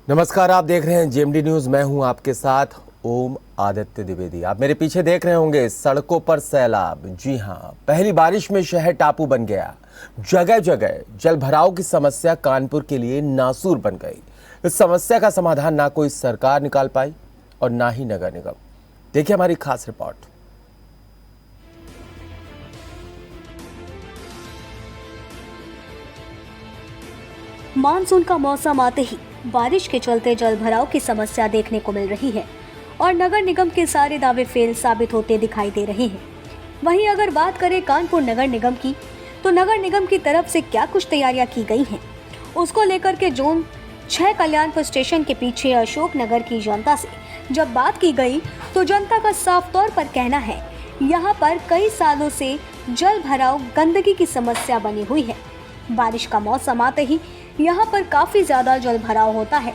नमस्कार, आप देख रहे हैं जेएमडी न्यूज। मैं हूं आपके साथ ओम आदित्य द्विवेदी। आप मेरे पीछे देख रहे होंगे सड़कों पर सैलाब। जी हां, पहली बारिश में शहर टापू बन गया। जगह जगह जल भराव की समस्या कानपुर के लिए नासूर बन गई। इस समस्या का समाधान ना कोई सरकार निकाल पाई और ना ही नगर निगम। देखिए हमारी खास रिपोर्ट। मानसून का मौसम आते ही बारिश के चलते जल भराव की समस्या देखने को मिल रही है और नगर निगम के सारे दावे फेल साबित होते दिखाई दे रहे हैं। वहीं अगर बात करें कानपुर नगर निगम की, तो नगर निगम की तरफ से क्या कुछ तैयारियां की गई हैं, उसको लेकर के जोन 6 कल्याणपुर स्टेशन के पीछे अशोक नगर की जनता से जब बात की गई तो जनता का साफ तौर पर कहना है यहाँ पर कई सालों से जल भराव गंदगी की समस्या बनी हुई है। बारिश का मौसम आते ही यहाँ पर काफी ज्यादा जल भराव होता है,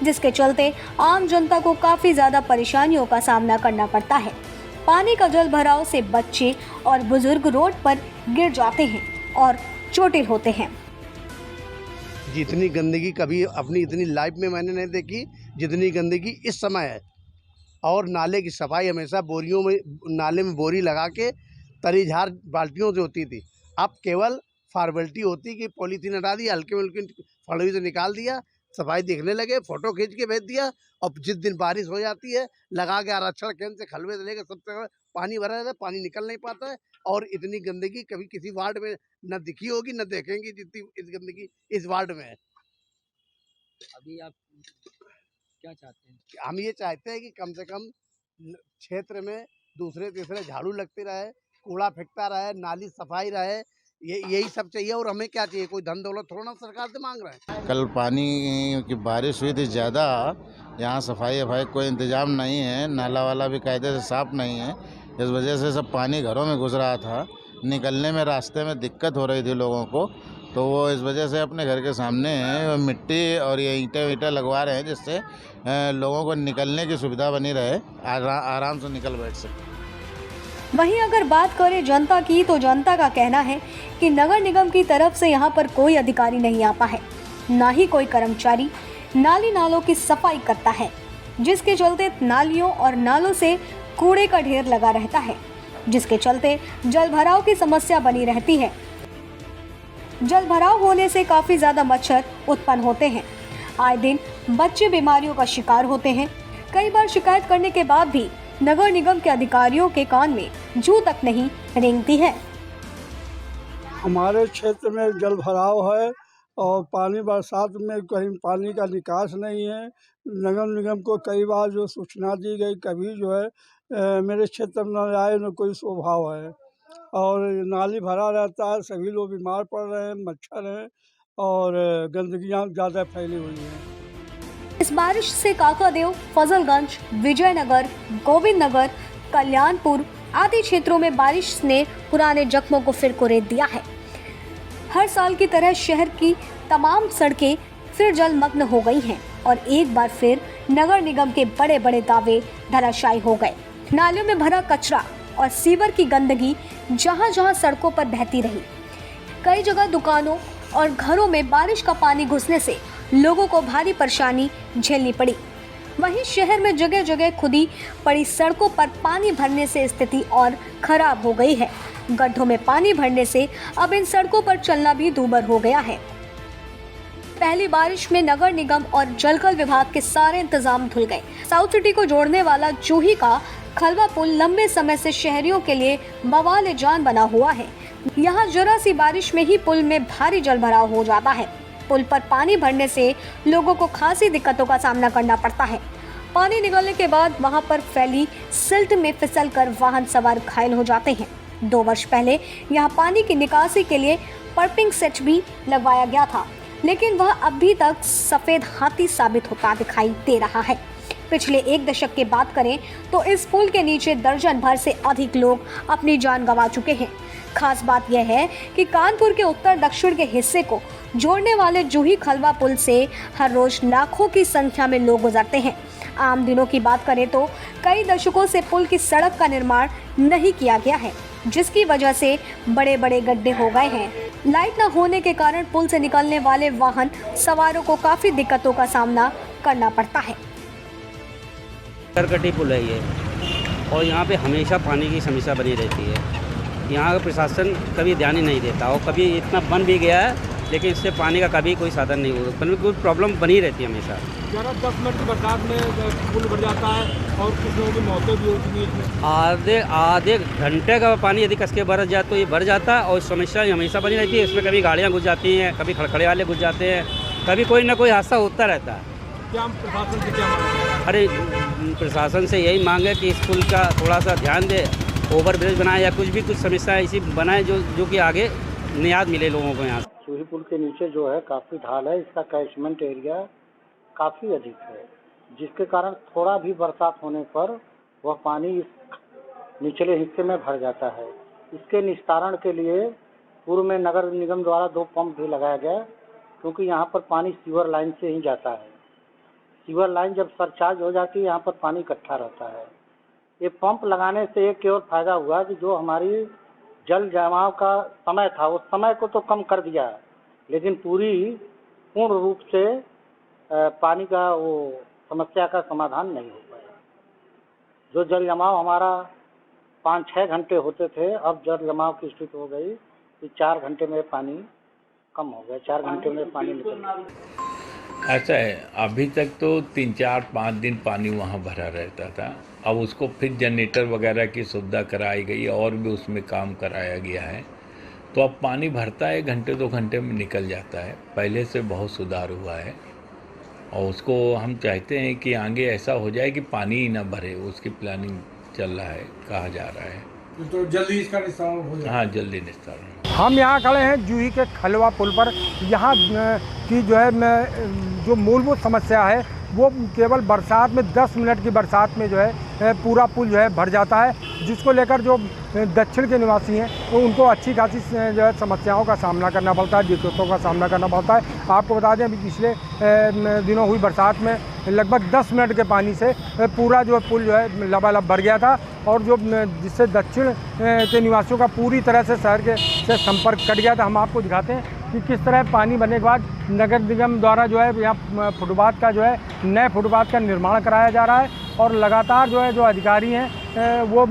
जिसके चलते आम जनता को काफी ज्यादा परेशानियों का सामना करना पड़ता है। पानी का जल भराव से बच्चे और बुजुर्ग रोड पर गिर जाते हैं और चोटिल होते हैं। जितनी गंदगी कभी अपनी इतनी लाइफ में मैंने नहीं देखी जितनी गंदगी इस समय है। और नाले की सफाई हमेशा बोरियों में, नाले में बोरी लगा के तरी झार बाल्टियों से होती थी। अब केवल फॉर्मेलिटी होती कि पॉलीथीन हटा दिया, हल्के में फड़वी से निकाल दिया, सफाई देखने लगे, फोटो खींच के भेज दिया। और जिस दिन बारिश हो जाती है लगा के आरक्षण केंद्र से खलवे से लेकर सब पानी भरा रहता है, पानी निकल नहीं पाता है। और इतनी गंदगी कभी किसी वार्ड में न दिखी होगी न देखेंगे जितनी इस गंदगी इस वार्ड में है। अभी आप क्या चाहते हैं? हम ये चाहते हैं कि कम से कम क्षेत्र में दूसरे तीसरे झाड़ू लगते रहे, कूड़ा फेंकता रहे, नाली सफाई रहे, यही सब चाहिए। और हमें क्या चाहिए? कोई धन दौलत थोड़ा ना सरकार से मांग रहे हैं। कल पानी की बारिश हुई थी ज़्यादा, यहाँ सफाई वफाई कोई इंतजाम नहीं है, नाला वाला भी कायदे से साफ नहीं है। इस वजह से सब पानी घरों में घुस रहा था, निकलने में रास्ते में दिक्कत हो रही थी लोगों को। तो वो इस वजह से अपने घर के सामने मिट्टी और ये ईंटें लगवा रहे हैं, जिससे लोगों को निकलने की सुविधा बनी रहे, आराम से निकल बैठ सके। वहीं अगर बात करें जनता की, तो जनता का कहना है कि नगर निगम की तरफ से यहाँ पर कोई अधिकारी नहीं आता है, ना ही कोई कर्मचारी नाली नालों की सफाई करता है, जिसके चलते नालियों और नालों से कूड़े का ढेर लगा रहता है, जिसके चलते जल भराव की समस्या बनी रहती है। जल भराव होने से काफी ज्यादा मच्छर उत्पन्न होते हैं। आए दिन बच्चे बीमारियों का शिकार होते हैं। कई बार शिकायत करने के बाद भी नगर निगम के अधिकारियों के कान में जू तक नहीं रेंगती है। हमारे क्षेत्र में जल भराव है और पानी बरसात में कहीं पानी का निकास नहीं है। नगर निगम को कई बार जो सूचना दी गई, कभी जो है मेरे क्षेत्र में न आए, न कोई स्वभाव है। और नाली भरा रहता है, सभी लोग बीमार पड़ रहे हैं, मच्छर हैं और गंदगियाँ ज़्यादा फैली हुई हैं। इस बारिश से काकादेव, फजलगंज, विजयनगर, गोविंद नगर, कल्याणपुर आदि क्षेत्रों में बारिश ने पुराने जख्मों को फिर कुरेद दिया है। हर साल की तरह शहर की तमाम सड़कें फिर जलमग्न हो गई हैं और एक बार फिर नगर निगम के बड़े बड़े दावे धराशायी हो गए। नालियों में भरा कचरा और सीवर की गंदगी जहां जहां सड़कों पर बहती रही। कई जगह दुकानों और घरों में बारिश का पानी घुसने से लोगों को भारी परेशानी झेलनी पड़ी। वहीं शहर में जगह जगह खुदी पड़ी सड़कों पर पानी भरने से स्थिति और खराब हो गई है। गड्ढों में पानी भरने से अब इन सड़कों पर चलना भी दूभर हो गया है। पहली बारिश में नगर निगम और जलकल विभाग के सारे इंतजाम धुल गए। साउथ सिटी को जोड़ने वाला जूही का खलवा पुल लंबे समय से शहरियों के लिए बवाल जान बना हुआ है। यहाँ जरा सी बारिश में ही पुल में भारी जल भराव हो जाता है। पुल पर पानी भरने से लोगों को खासी दिक्कतों का सामना करना पड़ता है। पानी निकलने के बाद वहां पर फैली सिल्ट में फिसलकर वाहन सवार घायल हो जाते हैं। 2 वर्ष पहले यहां पानी की निकासी के लिए पंपिंग सेट भी लगवाया गया था, लेकिन वह अभी तक सफेद हाथी साबित होता दिखाई दे रहा है। पिछले 1 दशक की बात करें तो इस पुल के नीचे दर्जन भर से अधिक लोग अपनी जान गंवा चुके हैं। खास बात यह है कि कानपुर के उत्तर दक्षिण के हिस्से को जोड़ने वाले जूही खलवा पुल से हर रोज लाखों की संख्या में लोग गुजरते हैं। आम दिनों की बात करें तो कई दशकों से पुल की सड़क का निर्माण नहीं किया गया है, जिसकी वजह से बड़े बड़े गड्ढे हो गए हैं। लाइट न होने के कारण पुल से निकलने वाले वाहन सवारों को काफी दिक्कतों का सामना करना पड़ता है। करकटी पुल है ये, और यहाँ पे हमेशा पानी की समस्या बनी रहती है। यहाँ का प्रशासन कभी ध्यान ही नहीं देता, और कभी इतना बन भी गया है लेकिन इससे पानी का कभी कोई साधन नहीं हुआ, कोई प्रॉब्लम बनी रहती है हमेशा। 10 मिनट की बरसात में पुल भर जाता है और कुछ लोगों की मौतें भी हो चुकी हैं इसमें। आधे घंटे का पानी यदि कस के बरस जाए तो ये भर जाता है, और समस्या हमेशा बनी रहती है। इसमें कभी गाड़ियाँ घुस जाती हैं, कभी खड़खड़े वाले घुस जाते हैं, कभी कोई ना कोई हादसा होता रहता है। क्या हम प्रशासन से क्या मांगते हैं? अरे प्रशासन से यही मांग है कि इस पुल का थोड़ा सा ध्यान दे, ओवर ब्रिज बनाए या कुछ समस्या ऐसी बनाए जो कि आगे नियाद मिले लोगों को। यहाँ चूही पुल के नीचे जो है काफ़ी ढाल है, इसका कैचमेंट एरिया काफ़ी अधिक है, जिसके कारण थोड़ा भी बरसात होने पर वह पानी इस निचले हिस्से में भर जाता है। इसके निस्तारण के लिए पूर्व में नगर निगम द्वारा 2 पंप भी लगाया गया, क्योंकि यहाँ पर पानी सीवर लाइन से ही जाता है। सीवर लाइन जब सरचार्ज हो जाती है यहाँ पर पानी इकट्ठा रहता है। ये पंप लगाने से एक और फायदा हुआ कि जो हमारी जल जमाव का समय था उस समय को तो कम कर दिया, लेकिन पूर्ण रूप से पानी का वो समस्या का समाधान नहीं हो पाया। जो जल जमाव हमारा 5-6 घंटे होते थे, अब जल जमाव की स्थिति हो गई कि 4 घंटे में पानी कम हो गया, 4 घंटे में पानी निकल गया। ऐसा है, अभी तक तो 3-4-5 दिन पानी वहाँ भरा रहता था। अब उसको फिर जनरेटर वगैरह की सुविधा कराई गई और भी उसमें काम कराया गया है, तो अब पानी भरता है 1-2 घंटे में निकल जाता है। पहले से बहुत सुधार हुआ है, और उसको हम चाहते हैं कि आगे ऐसा हो जाए कि पानी ही ना भरे, उसकी प्लानिंग चल रहा है, कहा जा रहा है। तो जल्दी इसका निस्तारण हो जाए। हाँ, जल्दी निस्तारण। हम यहाँ खड़े हैं जूही के खलवा पुल पर। यहाँ की जो है जो मूलभूत समस्या है वो केवल बरसात में 10 मिनट की बरसात में जो है पूरा पुल जो है भर जाता है, जिसको लेकर जो दक्षिण के निवासी हैं तो उनको अच्छी खासी जो है समस्याओं का सामना करना पड़ता है, दिक्कतों का सामना करना पड़ता है। आपको बता दें अभी पिछले दिनों हुई बरसात में लगभग 10 मिनट के पानी से पूरा जो पुल जो है लबालब भर गया था, और जो जिससे दक्षिण के निवासियों का पूरी तरह से शहर के से संपर्क कट गया था। हम आपको दिखाते हैं कि किस तरह पानी बनने के बाद नगर निगम द्वारा जो है यहाँ फुटपाथ का जो है नए फुटपाथ का निर्माण कराया जा रहा है, और लगातार जो है जो अधिकारी हैं वो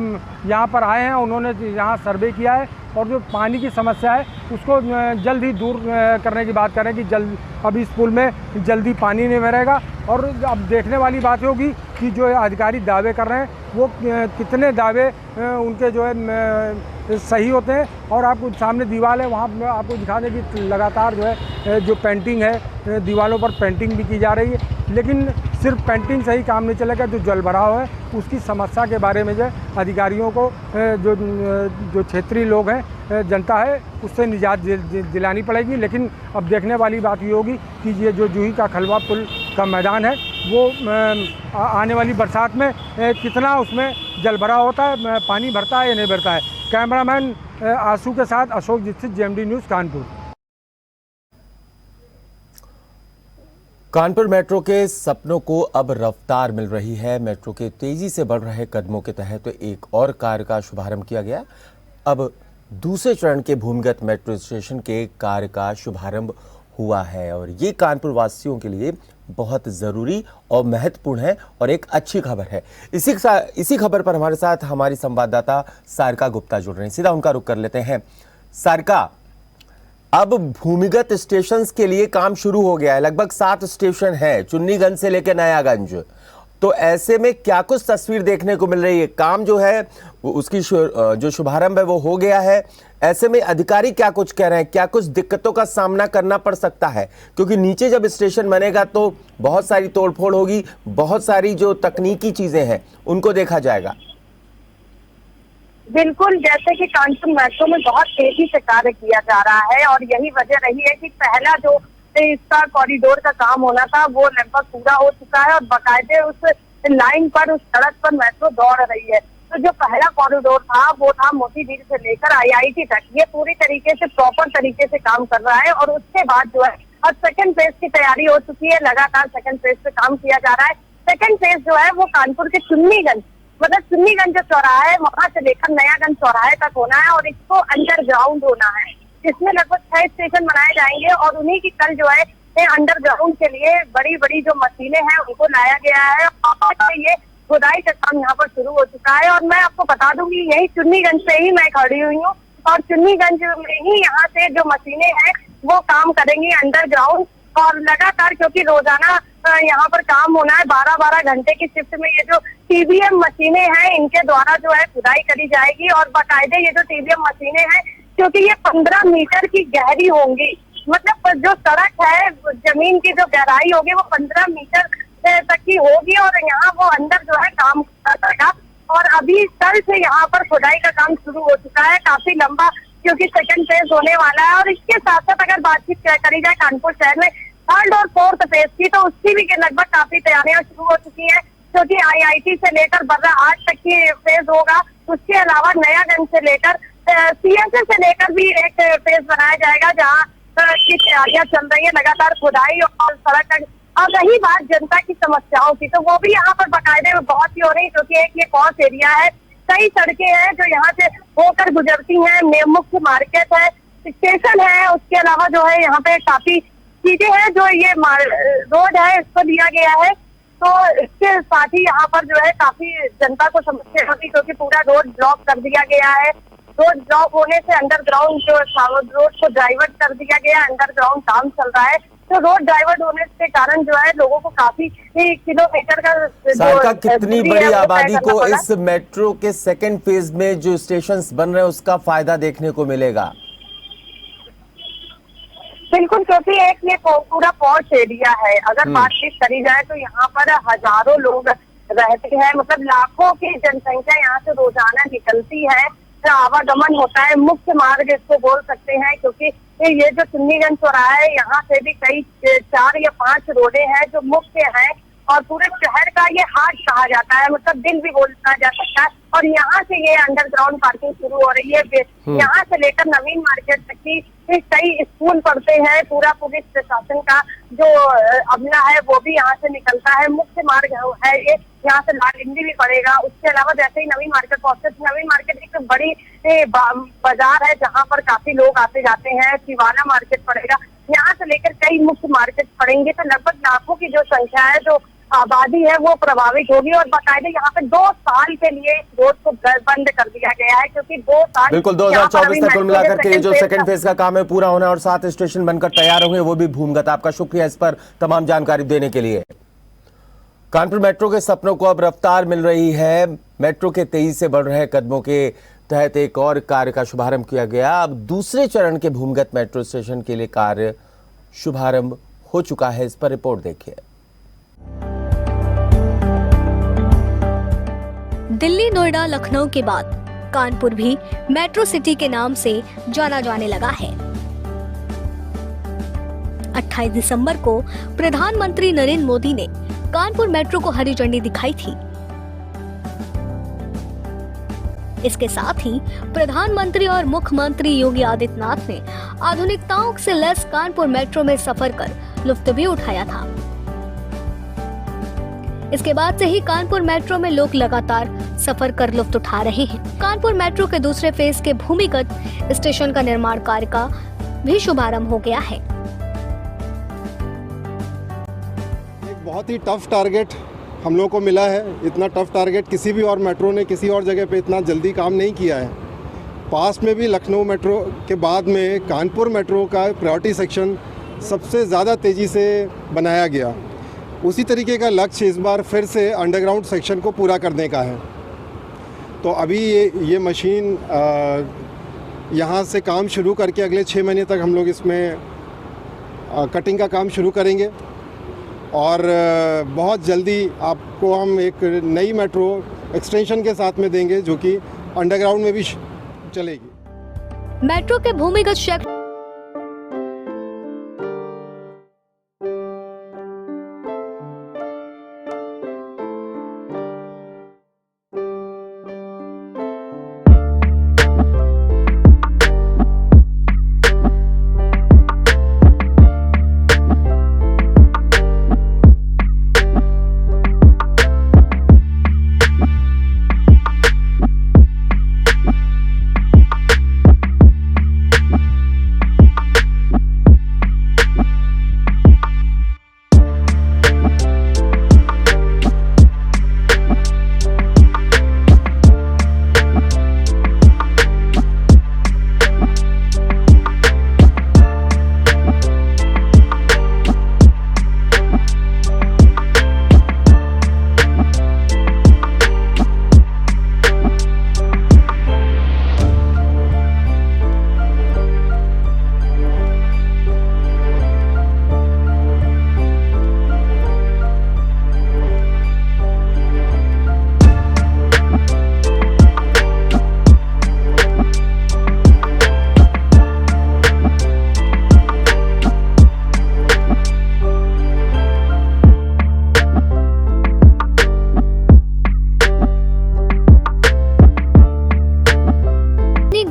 यहाँ पर आए हैं, उन्होंने यहाँ सर्वे किया है, और जो पानी की समस्या है उसको जल्द ही दूर करने की बात कर रहे हैं कि जल्द अब इस पुल में जल्दी पानी नहीं भरेगा। और अब देखने वाली बात होगी कि जो अधिकारी दावे कर रहे हैं वो कितने दावे उनके जो है सही होते हैं। और आपको सामने दीवार है, वहाँ आपको दिखा दें कि लगातार जो है जो पेंटिंग है दीवारों पर पेंटिंग भी की जा रही है, लेकिन सिर्फ पेंटिंग से ही काम नहीं चलेगा। जो जल भराव है उसकी समस्या के बारे में जो अधिकारियों को जो क्षेत्रीय लोग हैं जनता है उससे निजात दिलानी पड़ेगी। लेकिन अब देखने वाली बात ये होगी कि ये जो जूही का खलवा पुल का मैदान है वो आने वाली बरसात में कितना उसमें जल भरा होता है, पानी भरता है या नहीं भरता है। कैमरामैन आंसू के साथ Ashok Dikshit, JMD news, Kanpur. Kanpur metro के सपनों को अब रफ्तार मिल रही है। मेट्रो के तेजी से बढ़ रहे कदमों के तहत एक और कार्य का शुभारंभ किया गया। अब दूसरे चरण के भूमिगत मेट्रो स्टेशन के कार्य का शुभारंभ हुआ है, और ये कानपुर वासियों के लिए बहुत ज़रूरी और महत्वपूर्ण है और एक अच्छी खबर है। इसी खबर पर हमारे साथ हमारी संवाददाता सारिका गुप्ता जुड़ रही हैं। सीधा उनका रुख कर लेते हैं। सारिका, अब भूमिगत स्टेशंस के लिए काम शुरू हो गया है। लगभग 7 स्टेशन है, चुन्नीगंज से लेकर नयागंज। तो ऐसे में क्या कुछ तस्वीर देखने को मिल रही है? काम जो है उसकी जो शुभारंभ है वो हो गया है। ऐसे में अधिकारी क्या कुछ कह रहे हैं? क्या कुछ दिक्कतों का सामना करना पड़ सकता है? क्योंकि नीचे जब स्टेशन बनेगा तो बहुत सारी तोड़फोड़ होगी, बहुत सारी जो तकनीकी चीजें हैं उनको देखा जाएगा। बिल्कुल, जैसे कि कानपुर मेट्रो में बहुत तेजी से कार्य किया जा रहा है, और यही वजह रही है कि पहला जो इसका कॉरिडोर का काम होना था वो लगभग पूरा हो चुका है, और बाकायदे उस लाइन पर, उस सड़क पर मेट्रो दौड़ रही है। तो जो पहला कॉरिडोर था वो था मोती झील से लेकर IIT तक, ये पूरी तरीके से प्रॉपर तरीके से काम कर रहा है। और उसके बाद जो है अब सेकंड फेज की तैयारी हो चुकी है, लगातार सेकंड फेज पे काम किया जा रहा है। सेकंड फेज जो है वो कानपुर के चुन्नीगंज, मतलब चुन्नीगंज जो चौराहा है वहां से लेकर नयागंज चौराहे तक होना है, और इसको अंडरग्राउंड होना है। इसमें लगभग 6 स्टेशन बनाए जाएंगे, और उन्हीं की कल जो है अंडरग्राउंड के लिए बड़ी बड़ी जो मशीनें हैं उनको लाया गया है और ये खुदाई का काम यहाँ पर शुरू हो चुका है। और मैं आपको बता दूंगी यही चुन्नीगंज पे ही मैं खड़ी हुई हूँ और चुन्नीगंज में ही यहाँ से जो मशीनें हैं वो काम करेंगी अंडरग्राउंड और लगातार, क्योंकि रोजाना यहाँ पर काम होना है 12-12 घंटे की शिफ्ट में। ये जो टीबीएम मशीनें हैं इनके द्वारा जो है खुदाई करी जाएगी और बाकायदे ये जो टीबीएम मशीनें हैं क्योंकि ये 15 मीटर की गहरी होंगी, मतलब जो सड़क है जमीन की जो गहराई होगी वो 15 मीटर तक की होगी और यहाँ वो अंदर जो है काम करेगा। और अभी कल से यहाँ पर खुदाई का काम शुरू हो चुका है, काफी लंबा, क्योंकि सेकंड फेज होने वाला है। और इसके साथ साथ अगर बातचीत करी जाए कानपुर शहर में थर्ड और फोर्थ फेज की, तो उसकी भी लगभग काफी तैयारियां शुरू हो चुकी हैं, क्योंकि आईआईटी से लेकर बर्रा 8 तक की फेज होगा। उसके अलावा नयागंज से लेकर सीएसए से लेकर भी एक फेज बनाया जाएगा जहाँ की तैयारियां चल रही है लगातार खुदाई और सड़क। और रही बात जनता की समस्याओं की, तो वो भी यहाँ पर बाकायदे में बहुत ही हो रही, क्योंकि एक ये पॉश एरिया है, कई सड़कें हैं जो यहाँ से होकर गुजरती हैं, मुख्य मार्केट है, स्टेशन है, उसके अलावा जो है यहाँ पे काफी चीजें हैं जो ये रोड है इसको दिया गया है। तो इसके साथ ही यहाँ पर जो है काफी जनता को समस्या होती, क्योंकि पूरा रोड ब्लॉक कर दिया गया है। रोड ब्लॉक होने से अंडरग्राउंड जो रोड को डाइवर्ट कर दिया गया, अंडरग्राउंड काम चल रहा है, तो रोड डाइवर्ट होने के कारण जो है लोगों को काफी किलोमीटर का सारिका, कितनी बड़ी आबादी को इस मेट्रो के सेकंड फेज में जो स्टेशंस बन रहे हैं उसका फायदा देखने को मिलेगा? बिल्कुल, क्योंकि एक ये पूरा पॉश एरिया है। अगर बातचीत करी जाए तो यहाँ पर हजारों लोग रहते हैं, मतलब लाखों की जनसंख्या यहाँ से रोजाना निकलती है, आवागमन होता है, मुख्य मार्ग इसको बोल सकते हैं, क्योंकि ये जो चुन्नीगंज चौराहा है यहाँ से भी कई 4 या 5 रोडें हैं जो मुख्य हैं और पूरे शहर का ये हार्ट कहा जाता है, मतलब दिल भी बोलना जा सकता है। और यहाँ से ये अंडरग्राउंड पार्किंग शुरू हो रही है, यहाँ से लेकर नवीन मार्केट तक की कई स्कूल पढ़ते हैं, पूरा पुलिस प्रशासन का जो अमला है वो भी यहाँ से निकलता है, मुख्य मार्ग है ये, यहाँ से लाल हिंदी भी पड़ेगा। उसके अलावा जैसे ही नवीन मार्केट पहुंचते, नवीन मार्केट एक बड़ी बाजार है जहाँ पर काफी लोग आते जाते हैं, सिवाना मार्केट पड़ेगा, यहाँ से लेकर कई मुख्य मार्केट पड़ेंगे, तो लगभग लाखों की जो संख्या है, जो आबादी है वो प्रभावित होगी। और बाकायदे यहाँ पे 2 साल के लिए रोड को बंद कर दिया गया है, क्योंकि 2 साल बिल्कुल 2024 तक कुल मिलाकर के जो सेकंड फेज का काम है पूरा होना है और 7 स्टेशन बनकर तैयार होंगे, वो भी भूमिगत। आपका शुक्रिया इस पर तमाम जानकारी देने के लिए। कानपुर मेट्रो के सपनों को अब रफ्तार मिल रही है। मेट्रो के तेजी से बढ़ रहे कदमों के तहत एक और कार्य का शुभारंभ किया गया। अब दूसरे चरण के भूमिगत मेट्रो स्टेशन के लिए कार्य शुभारंभ हो चुका है। इस पर रिपोर्ट देखिए। दिल्ली, नोएडा, लखनऊ के बाद कानपुर भी मेट्रो सिटी के नाम से जाना जाने लगा है। 28 दिसंबर को प्रधानमंत्री नरेंद्र मोदी ने कानपुर मेट्रो को हरी झंडी दिखाई थी। इसके साथ ही प्रधानमंत्री और मुख्यमंत्री योगी आदित्यनाथ ने आधुनिकताओं से लैस कानपुर मेट्रो में सफर कर लुत्फ भी उठाया था। इसके बाद से ही कानपुर मेट्रो में लोग लगातार सफर कर लुत्फ उठा रहे हैं। कानपुर मेट्रो के दूसरे फेज के भूमिगत स्टेशन का निर्माण कार्य का भी शुभारंभ हो गया है। एक बहुत ही टफ टारगेट हम लोगों को मिला है। इतना टफ टारगेट किसी भी और मेट्रो ने किसी और जगह पे इतना जल्दी काम नहीं किया है। पास में भी लखनऊ मेट्रो के बाद में कानपुर मेट्रो का प्रायोरिटी सेक्शन सबसे ज़्यादा तेज़ी से बनाया गया। उसी तरीके का लक्ष्य इस बार फिर से अंडरग्राउंड सेक्शन को पूरा करने का है। तो अभी ये मशीन यहाँ से काम शुरू करके अगले 6 महीने तक हम लोग इसमें कटिंग का काम शुरू करेंगे और बहुत जल्दी आपको हम एक नई मेट्रो एक्सटेंशन के साथ में देंगे जो कि अंडरग्राउंड में भी चलेगी। मेट्रो के भूमिगत सेक्शन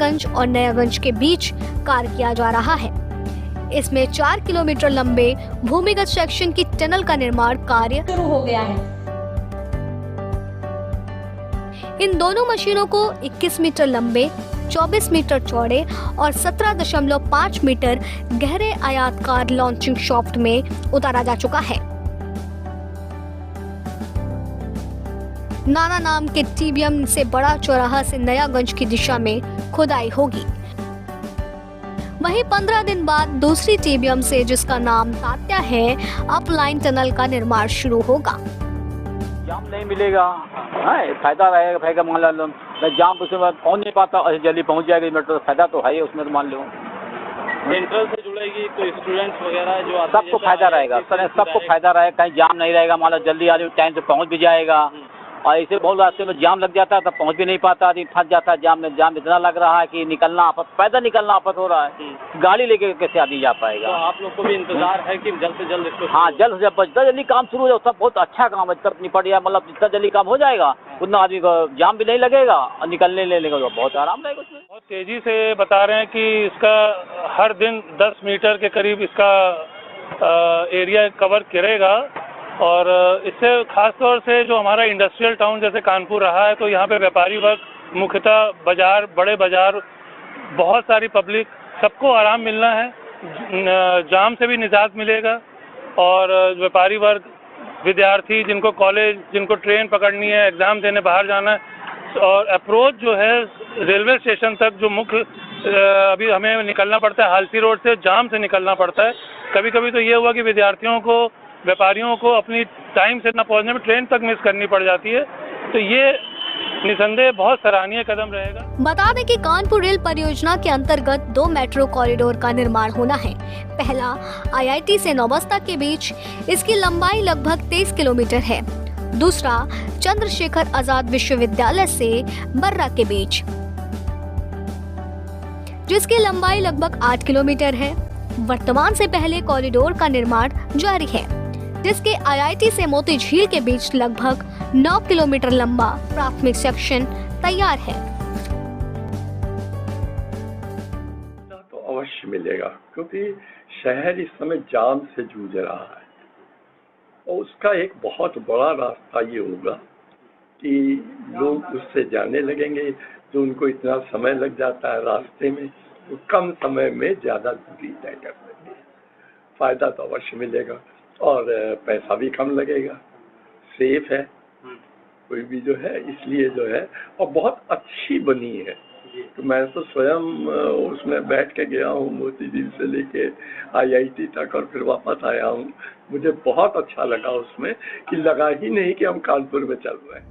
सिंधियागंज और नयागंज के बीच कार्य किया जा रहा है। इसमें 4 किलोमीटर लंबे भूमिगत सेक्शन की टनल का निर्माण कार्य शुरू हो गया है। इन दोनों मशीनों को 21 मीटर लंबे, 24 मीटर चौड़े और 17.5 मीटर गहरे आयताकार लॉन्चिंग शाफ्ट में उतारा जा चुका है। नाना नाम के टीबीएम से बड़ा चौराहा से नयागंज की दिशा में खुदाई होगी। वहीं 15 दिन बाद दूसरी टीबीएम से, जिसका नाम तात्या है, अपलाइन टनल का निर्माण शुरू होगा। जाम नहीं मिलेगा, फायदा रहेगा। मान लो जाम उसके बाद पहुंच नहीं पाता और जल्दी पहुंच जाएगा मेट्रो, फायदा तो है उसमें। तो मान लो सेंट्रल से जुड़ेगी तो स्टूडेंट्स वगैरह जो आते सबको फायदा रहेगा, सबको फायदा रहेगा। कहीं जाम नहीं रहेगा, मान लो जल्दी आदमी टाइम से पहुंच भी जाएगा। और ऐसे बहुत रास्ते में जाम लग जाता है, तब पहुंच भी नहीं पाता, आदमी फंस जाता है जाम में। जाम इतना लग रहा है कि निकलना पैदल निकलना आपत हो रहा है। गाड़ी लेके कैसे आदमी जा पाएगा? तो आप लोग को भी इंतजार है कि जल्द से जल्द इसको हाँ, जल्द से जितना जल्दी काम शुरू हो जाए सब बहुत अच्छा काम है। तब निपट जाए, मतलब जितना जल्दी काम हो जाएगा उतना आदमी को जाम भी नहीं लगेगा और निकलने लेने का बहुत आराम रहेगा उसमें। बहुत तेजी से बता रहे हैं कि इसका हर दिन 10 मीटर के करीब इसका एरिया कवर करेगा। और इससे खास तौर से जो हमारा इंडस्ट्रियल टाउन जैसे कानपुर रहा है, तो यहाँ पे व्यापारी वर्ग, मुख्यतः बाजार, बड़े बाजार, बहुत सारी पब्लिक, सबको आराम मिलना है। जाम से भी निजात मिलेगा। और व्यापारी वर्ग, विद्यार्थी जिनको कॉलेज, जिनको ट्रेन पकड़नी है, एग्ज़ाम देने बाहर जाना है, और अप्रोच जो है रेलवे स्टेशन तक, जो मुख्य अभी हमें निकलना पड़ता है हालसी रोड से, जाम से निकलना पड़ता है। कभी कभी तो ये हुआ कि विद्यार्थियों को, व्यापारियों को अपनी टाइम से न पहुंचने में ट्रेन तक मिस करनी पड़ जाती है। तो ये निसंदेह बहुत सराहनीय कदम रहेगा। बता दें कि कानपुर रेल परियोजना के अंतर्गत 2 मेट्रो कॉरिडोर का निर्माण होना है। पहला आईआईटी से नौबस्ता के बीच, इसकी लंबाई लगभग 23 किलोमीटर है। दूसरा चंद्रशेखर आजाद विश्वविद्यालय से बर्रा के बीच, जिसकी लंबाई लगभग 8 किलोमीटर है। वर्तमान से पहले कॉरिडोर का निर्माण जारी है, जिसके आईआईटी से मोती झील के बीच लगभग 9 किलोमीटर लंबा प्राथमिक सेक्शन तैयार है। तो अवश्य मिलेगा, क्योंकि शहर इस समय जाम से जूझ रहा है और उसका एक बहुत बड़ा रास्ता ये होगा कि लोग उससे जाने लगेंगे। जो उनको इतना समय लग जाता है रास्ते में, वो कम समय में ज़्यादा दूरी तय कर लेंगे। फायदा तो अवश्य मिलेगा और पैसा भी कम लगेगा, सेफ है कोई भी जो है, इसलिए जो है, और बहुत अच्छी बनी है। तो मैं तो स्वयं उसमें बैठ के गया हूँ, मोती झील से लेके आईआईटी तक और फिर वापस आया हूँ। मुझे बहुत अच्छा लगा उसमें, कि लगा ही नहीं कि हम कानपुर में चल रहे हैं।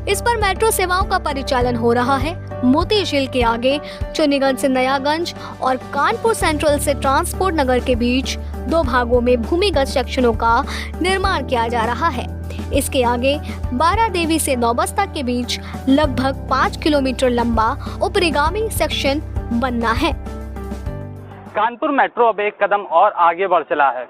इस पर मेट्रो सेवाओं का परिचालन हो रहा है। मोती झील के आगे चुन्नीगंज से नयागंज और कानपुर सेंट्रल से ट्रांसपोर्ट नगर के बीच 2 भागों में भूमिगत सेक्शनों का निर्माण किया जा रहा है। इसके आगे बारादेवी से नौबस्ता के बीच लगभग 5 किलोमीटर लंबा ऊपरीगामी सेक्शन बनना है। कानपुर मेट्रो अब एक कदम और आगे बढ़ चला है।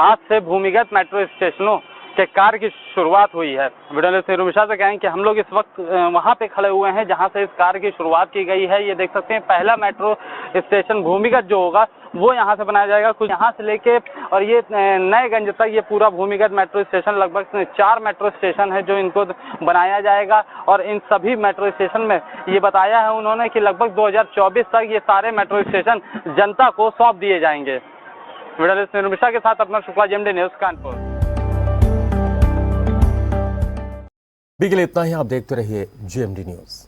आज से भूमिगत मेट्रो स्टेशनों के कार्य की शुरुआत हुई है। वीडियो से रुमिशा से कहें कि हम लोग इस वक्त वहां पे खड़े हुए हैं जहां से इस कार्य की शुरुआत की गई है। ये देख सकते हैं, पहला मेट्रो स्टेशन भूमिगत जो होगा वो यहां से बनाया जाएगा। कुछ यहां से लेके और ये नएगंज तक ये पूरा भूमिगत मेट्रो स्टेशन, लगभग 4 मेट्रो स्टेशन है जो इनको बनाया जाएगा। और इन सभी मेट्रो स्टेशन में ये बताया है उन्होंने कि लगभग 2024 तक ये सारे मेट्रो स्टेशन जनता को सौंप दिए जाएंगे। वीडियो से रुमिशा के साथ अपना शुक्ला, जेएमडी न्यूज़ कानपुर। अभी के लिए इतना ही। आप देखते रहिए जेएमडी न्यूज़।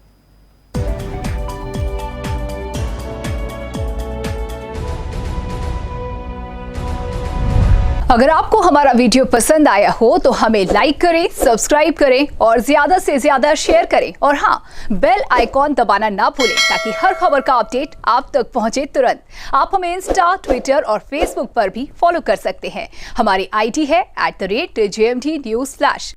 अगर आपको हमारा वीडियो पसंद आया हो तो हमें लाइक करें, सब्सक्राइब करें और ज्यादा से ज्यादा शेयर करें। और हाँ, बेल आइकॉन दबाना ना भूलें ताकि हर खबर का अपडेट आप तक पहुंचे तुरंत। आप हमें इंस्टा, ट्विटर और फेसबुक पर भी फॉलो कर सकते हैं। हमारी आईडी है @JMD News।